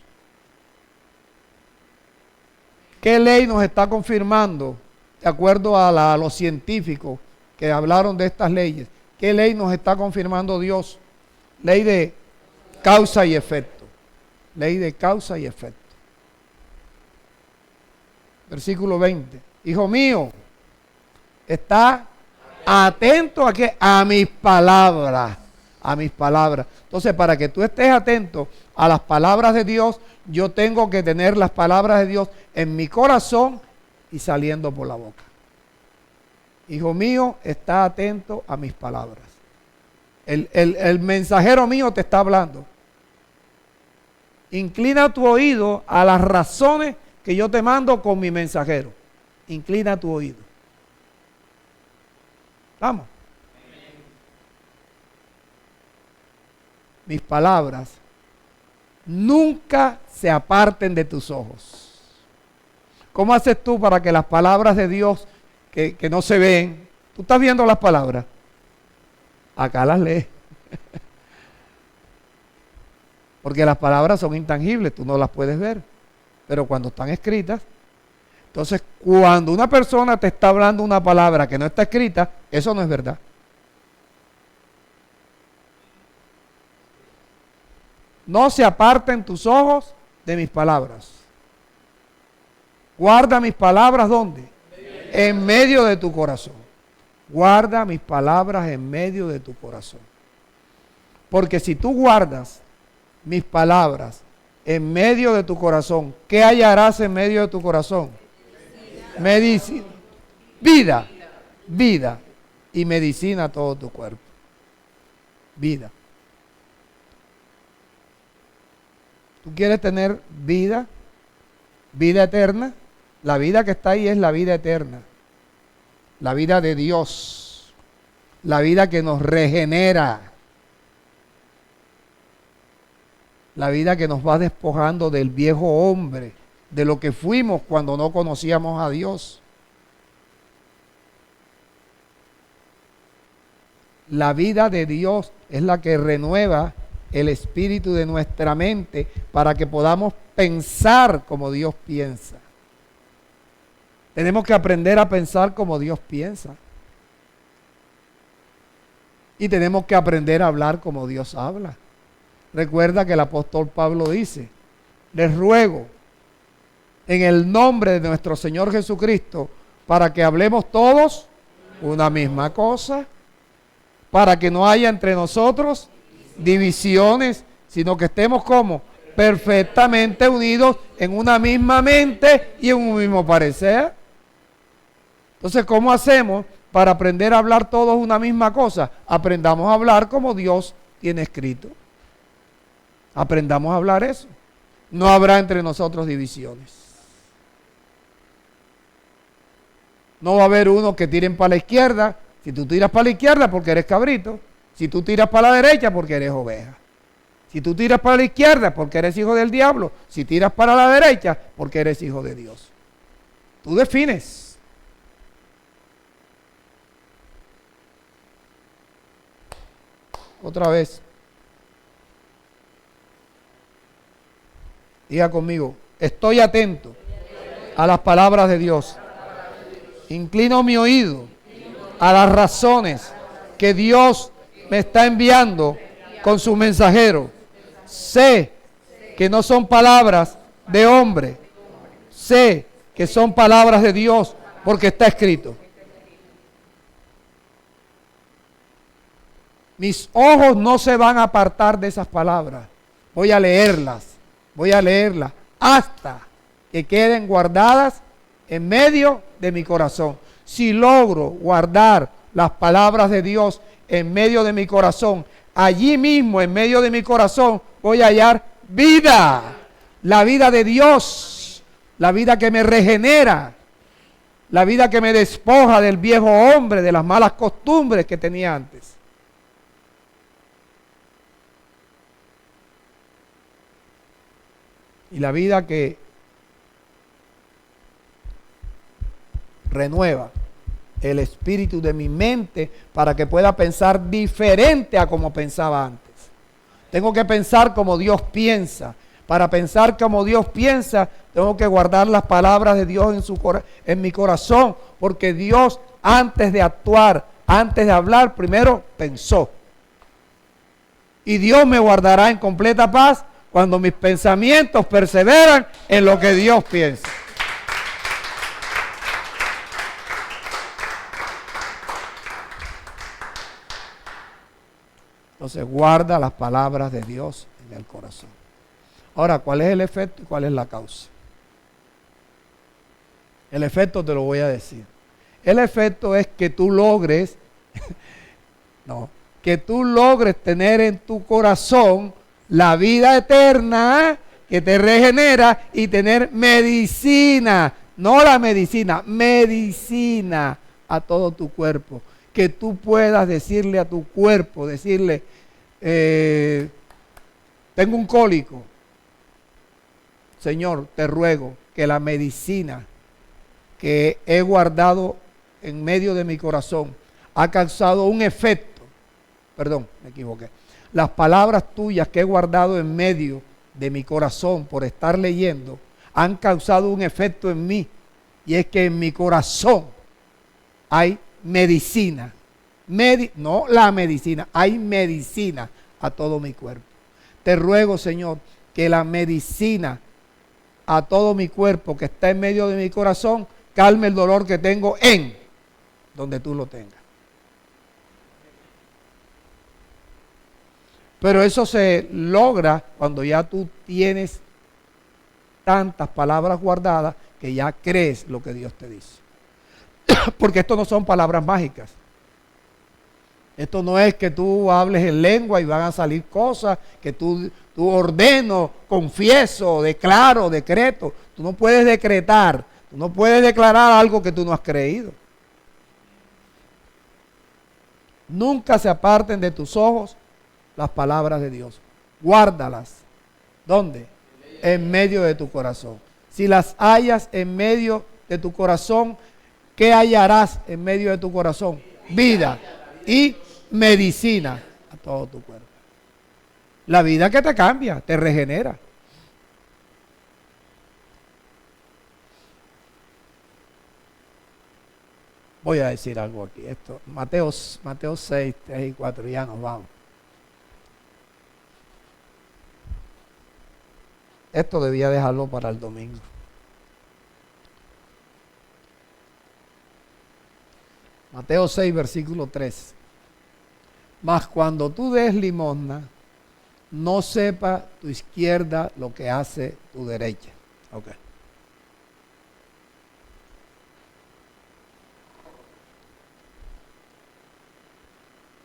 ¿Qué ley nos está confirmando, de acuerdo a los científicos que hablaron de estas leyes? ¿Qué ley nos está confirmando Dios? Ley de causa y efecto. Ley de causa y efecto. Versículo 20. Hijo mío, está atento a qué? A mis palabras. A mis palabras. Entonces, para que tú estés atento a las palabras de Dios, yo tengo que tener las palabras de Dios en mi corazón y saliendo por la boca. Hijo mío, está atento a mis palabras. El mensajero mío te está hablando. Inclina tu oído a las razones que yo te mando con mi mensajero. Inclina tu oído. Vamos. Mis palabras nunca se aparten de tus ojos. ¿Cómo haces tú para que las palabras de Dios que no se ven? ¿Tú estás viendo las palabras? Acá las lees. Porque las palabras son intangibles, tú no las puedes ver. Pero cuando están escritas, entonces cuando una persona te está hablando una palabra que no está escrita, eso no es verdad. No se aparten tus ojos de mis palabras. Guarda mis palabras, ¿dónde? En medio de tu corazón. Guarda mis palabras en medio de tu corazón. Porque si tú guardas mis palabras en medio de tu corazón, ¿qué hallarás en medio de tu corazón? Medicina. Vida. Vida. Y medicina a todo tu cuerpo. Vida. ¿Tú quieres tener vida? Vida eterna. La vida que está ahí es la vida eterna. La vida de Dios. La vida que nos regenera. La vida que nos va despojando del viejo hombre, de lo que fuimos cuando no conocíamos a Dios. La vida de Dios es la que renueva el espíritu de nuestra mente para que podamos pensar como Dios piensa. Tenemos que aprender a pensar como Dios piensa. Y tenemos que aprender a hablar como Dios habla. Recuerda que el apóstol Pablo dice, les ruego en el nombre de nuestro Señor Jesucristo para que hablemos todos una misma cosa, para que no haya entre nosotros divisiones, sino que estemos como perfectamente unidos en una misma mente y en un mismo parecer. Entonces, ¿cómo hacemos para aprender a hablar todos una misma cosa? Aprendamos a hablar como Dios tiene escrito. Aprendamos a hablar eso. No habrá entre nosotros divisiones. No va a haber uno que tiren para la izquierda. Si tú tiras para la izquierda porque eres cabrito. Si tú tiras para la derecha porque eres oveja. Si tú tiras para la izquierda porque eres hijo del diablo. Si tiras para la derecha porque eres hijo de Dios. Tú defines. Otra vez. Diga conmigo, estoy atento a las palabras de Dios. Inclino mi oído a las razones que Dios me está enviando con su mensajero. Sé que no son palabras de hombre. Sé que son palabras de Dios porque está escrito. Mis ojos no se van a apartar de esas palabras. Voy a leerlas hasta que queden guardadas en medio de mi corazón. Si logro guardar las palabras de Dios en medio de mi corazón, allí mismo en medio de mi corazón voy a hallar vida, la vida de Dios, la vida que me regenera, la vida que me despoja del viejo hombre, de las malas costumbres que tenía antes. Y la vida que renueva el espíritu de mi mente para que pueda pensar diferente a como pensaba antes. Tengo que pensar como Dios piensa. Para pensar como Dios piensa, tengo que guardar las palabras de Dios en mi corazón, porque Dios antes de actuar, antes de hablar, primero pensó. Y Dios me guardará en completa paz cuando mis pensamientos perseveran en lo que Dios piensa. Entonces guarda las palabras de Dios en el corazón. Ahora, ¿cuál es el efecto y cuál es la causa? El efecto te lo voy a decir. El efecto es que tú logres, que tú logres tener en tu corazón la vida eterna que te regenera y tener medicina, no la medicina, medicina a todo tu cuerpo. Que tú puedas decirle a tu cuerpo, decirle, tengo un cólico. Señor, te ruego que la medicina que he guardado en medio de mi corazón ha causado un efecto. Perdón, me equivoqué. Las palabras tuyas que he guardado en medio de mi corazón por estar leyendo han causado un efecto en mí. Y es que en mi corazón hay medicina. No la medicina, hay medicina a todo mi cuerpo. Te ruego, Señor, que la medicina a todo mi cuerpo que está en medio de mi corazón calme el dolor que tengo en donde tú lo tengas. Pero eso se logra cuando ya tú tienes tantas palabras guardadas que ya crees lo que Dios te dice. Porque esto no son palabras mágicas. Esto no es que tú hables en lengua y van a salir cosas, que tú Tú ordeno, confieso, declaro, decreto. Tú no puedes decretar, tú no puedes declarar algo que tú no has creído. Nunca se aparten de tus ojos las palabras de Dios. Guárdalas. ¿Dónde? En medio de tu corazón. Si las hallas en medio de tu corazón, ¿qué hallarás en medio de tu corazón? Vida y medicina a todo tu cuerpo. La vida que te cambia, te regenera. Voy a decir algo aquí. Esto, Mateo 6, 3 y 4, ya nos vamos. Esto debía dejarlo para el domingo. Mateo 6, versículo 3. Mas cuando tú des limosna, no sepa tu izquierda lo que hace tu derecha. Okay.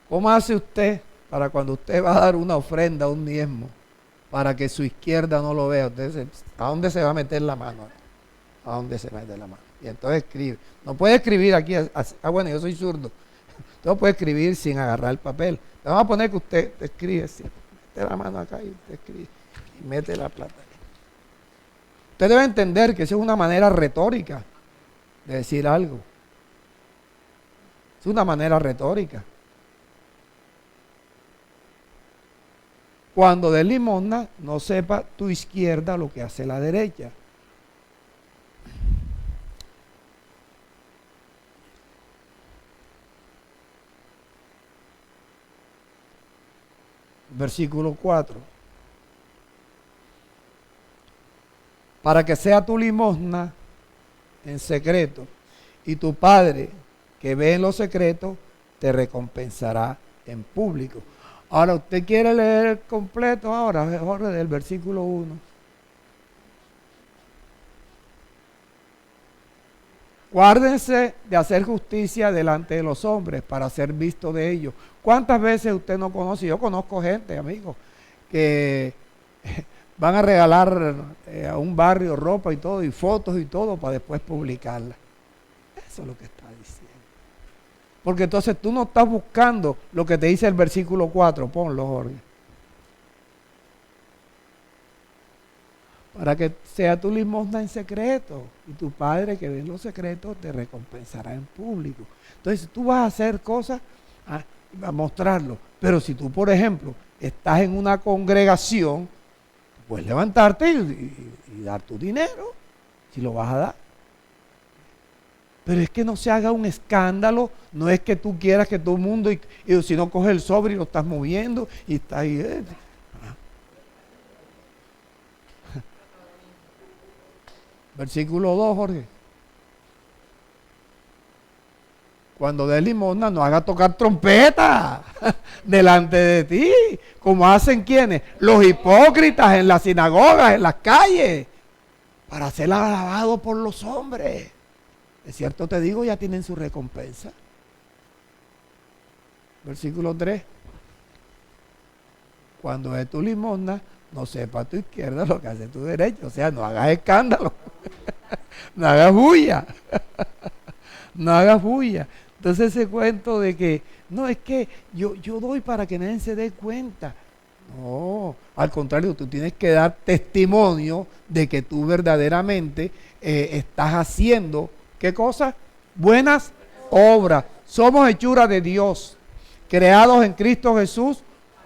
¿Cómo hace usted para cuando usted va a dar una ofrenda, un diezmo, para que su izquierda no lo vea? ¿A dónde se va a meter la mano? ¿A dónde se mete la mano? Y entonces escribe. No puede escribir aquí. Bueno, yo soy zurdo. Usted no puede escribir sin agarrar el papel. Le vamos a poner que usted escribe así. Mete la mano acá y usted escribe. Y mete la plata. Usted debe entender que eso es una manera retórica de decir algo. Es una manera retórica. Cuando des limosna, no sepa tu izquierda lo que hace la derecha. Versículo 4. Para que sea tu limosna en secreto, y tu Padre que ve en lo secreto te recompensará en público. Ahora, ¿usted quiere leer el completo ahora, Jorge, del versículo 1? Guárdense de hacer justicia delante de los hombres para ser visto de ellos. ¿Cuántas veces usted no conoce? Yo conozco gente, amigos, que van a regalar a un barrio ropa y todo, y fotos y todo, para después publicarla. Eso es lo que está diciendo. Porque entonces tú no estás buscando lo que te dice el versículo 4. Ponlo, Jorge. Para que sea tu limosna en secreto, y tu Padre que ve en los secretos te recompensará en público. Entonces tú vas a hacer cosas, a mostrarlo. Pero si tú, por ejemplo, estás en una congregación, puedes levantarte y dar tu dinero, si lo vas a dar. Pero es que no se haga un escándalo, no es que tú quieras que todo el mundo, y si no coges el sobre y lo estás moviendo, y está ahí. Versículo 2, Jorge. Cuando des limosna, no hagas tocar trompeta delante de ti, como hacen quienes, los hipócritas en las sinagogas, en las calles, para ser alabados por los hombres. Es cierto, te digo, ya tienen su recompensa. Versículo 3. Cuando des tu limosna, no sepa tu izquierda lo que hace tu derecha. O sea, no hagas escándalo. No hagas bulla. No hagas bulla. Entonces ese cuento de que, no, es que yo doy para que nadie se dé cuenta. No, al contrario, tú tienes que dar testimonio de que tú verdaderamente estás haciendo, ¿qué cosa? Buenas obras. Somos hechura de Dios, creados en Cristo Jesús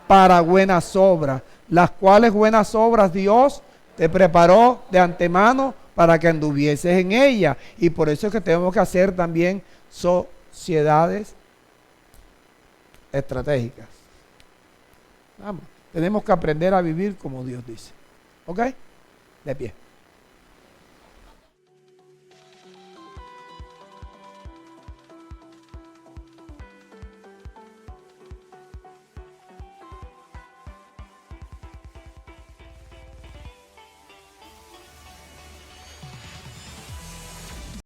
para buenas obras, las cuales buenas obras Dios te preparó de antemano para que anduvieses en ella. Y por eso es que tenemos que hacer también sociedades estratégicas. Vamos, tenemos que aprender a vivir como Dios dice. ¿Ok? De pie.